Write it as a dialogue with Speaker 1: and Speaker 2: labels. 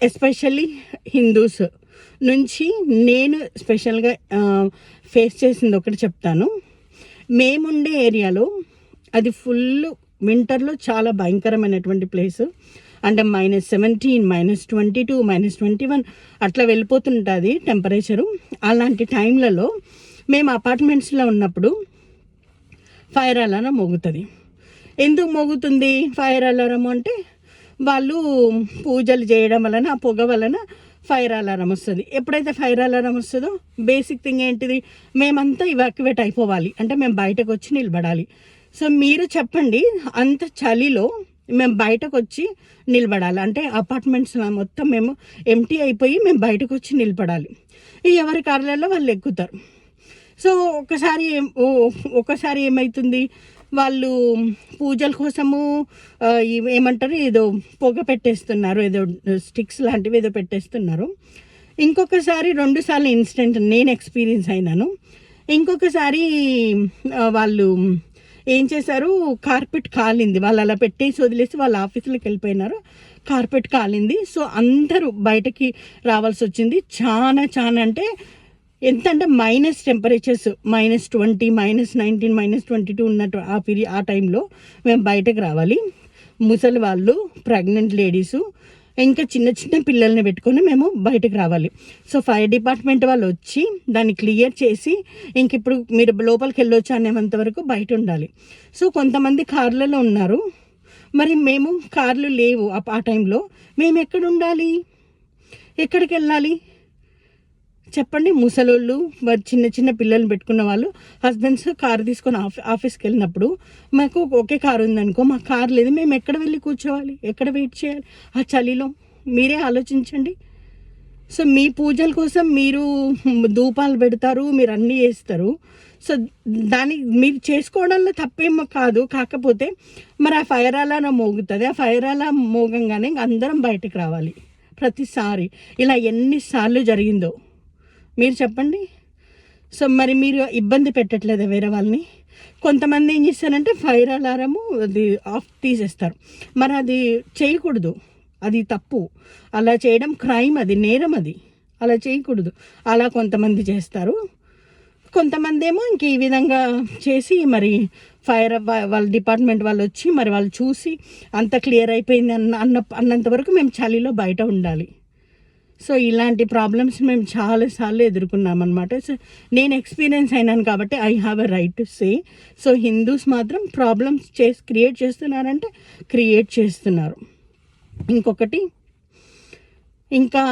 Speaker 1: Especially Hindus నుంచి నేను స్పెషల్గా ఫేస్ చేసింది ఒకటి చెప్తాను. మేముండే ఏరియాలో అది ఫుల్ వింటర్లో చాలా భయంకరమైనటువంటి ప్లేస్. అంటే -17, -22, -21 అట్లా వెళ్ళిపోతుంటుంది టెంపరేచరు. అలాంటి టైంలలో మేము అపార్ట్మెంట్స్లో ఉన్నప్పుడు ఫైర్ అలారం మోగుతుంది. ఎందుకు మోగుతుంది ఫైర్ అలారం అంటే, వాళ్ళు పూజలు చేయడం వలన ఆ పొగ వలన ఫైర్ అలారం వస్తుంది. ఎప్పుడైతే ఫైర్ అలారం వస్తుందో బేసిక్ థింగ్ ఏంటిది, మేమంతా ఇవాక్యువేట్ అయిపోవాలి, అంటే మేము బయటకు వచ్చి నిలబడాలి. సో మీరు చెప్పండి, అంత చలిలో మేము బయటకు వచ్చి నిలబడాలి అంటే అపార్ట్మెంట్స్ మొత్తం మేము ఎంటీ అయిపోయి మేము బయటకు వచ్చి నిలబడాలి. ఎవరి కార్లలో వాళ్ళు ఎక్కుతారు. సో ఒకసారి ఏమవుతుంది, వాళ్ళు పూజల కోసము ఏమంటారు ఏదో పొగ పెట్టేస్తున్నారు, ఏదో స్టిక్స్ లాంటివి ఏదో పెట్టేస్తున్నారు. ఇంకొకసారి 2 సార్లు ఇన్సిడెంట్ నేను ఎక్స్పీరియన్స్ అయినాను. ఇంకొకసారి వాళ్ళు ఏం చేశారు, కార్పెట్ కాలింది. వాళ్ళు అలా పెట్టేసి వదిలేసి వాళ్ళ ఆఫీసులకు వెళ్ళిపోయినారు. కార్పెట్ కాలింది. సో అందరూ బయటకి రావాల్సి వచ్చింది. చాలా అంటే ఎంత అంటే మైనస్ టెంపరేచర్స్, -20, -19, -22 ఉన్నట్టు ఆ టైంలో మేము బయటకు రావాలి. ముసలి వాళ్ళు, ప్రెగ్నెంట్ లేడీసు, ఇంకా చిన్న పిల్లల్ని పెట్టుకొని మేము బయటకు రావాలి. సో ఫైర్ డిపార్ట్మెంట్ వాళ్ళు వచ్చి దాన్ని క్లియర్ చేసి ఇంక ఇప్పుడు మీరు లోపలికి వెళ్ళొచ్చు అనేంత వరకు బయట ఉండాలి. సో కొంతమంది కార్లలో ఉన్నారు, మరి మేము కార్లు లేవు ఆ టైంలో. మేము ఎక్కడ ఉండాలి, ఎక్కడికి వెళ్ళాలి చెప్పండి? ముసలోళ్ళు, మరి చిన్న పిల్లల్ని పెట్టుకున్న వాళ్ళు, హస్బెండ్స్ కారు తీసుకొని ఆఫీస్కి వెళ్ళినప్పుడు మాకు ఒకే కారు ఉందనుకో, మాకు కారు లేదు, మేము ఎక్కడ వెళ్ళి కూర్చోవాలి, ఎక్కడ వెయిట్ చేయాలి ఆ చలిలో? మీరే ఆలోచించండి. సో మీ పూజల కోసం మీరు ధూపాలు పెడతారు, మీరు అన్నీ చేస్తారు. సో దాన్ని మీరు చేసుకోవడంలో తప్పేమో కాదు. కాకపోతే మరి ఆ ఫైర్ అలారం మోగుతుంది. ఆ ఫైర్ అలారం మోగంగానే అందరం బయటకు రావాలి. ప్రతిసారి ఇలా ఎన్నిసార్లు జరిగిందో మీరు చెప్పండి. సో మరి మీరు ఇబ్బంది పెట్టట్లేదా వేరే వాళ్ళని? కొంతమంది ఏం చేస్తారంటే ఫైర్ అలారము అది ఆఫ్ తీసేస్తారు. మరి అది చేయకూడదు, అది తప్పు. అలా చేయడం క్రైమ్, అది నేరం, అది అలా చేయకూడదు. అలా కొంతమంది చేస్తారు. కొంతమంది ఏమో ఇంక ఈ విధంగా చేసి మరి వాళ్ళ డిపార్ట్మెంట్ వాళ్ళు వచ్చి మరి వాళ్ళు చూసి అంత క్లియర్ అయిపోయింది అన్నంత వరకు మేము చలిలో బయట ఉండాలి. సో ఇలాంటి ప్రాబ్లమ్స్ మేము చాలాసార్లు ఎదుర్కొన్నామన్నమాట. సో నేను ఎక్స్పీరియన్స్ అయినాను కాబట్టి I have a right to say. So Hindus మాత్రం ప్రాబ్లమ్స్ క్రియేట్ చేస్తున్నారంటే క్రియేట్ చేస్తున్నారు. ఇంకొకటి ఇంకా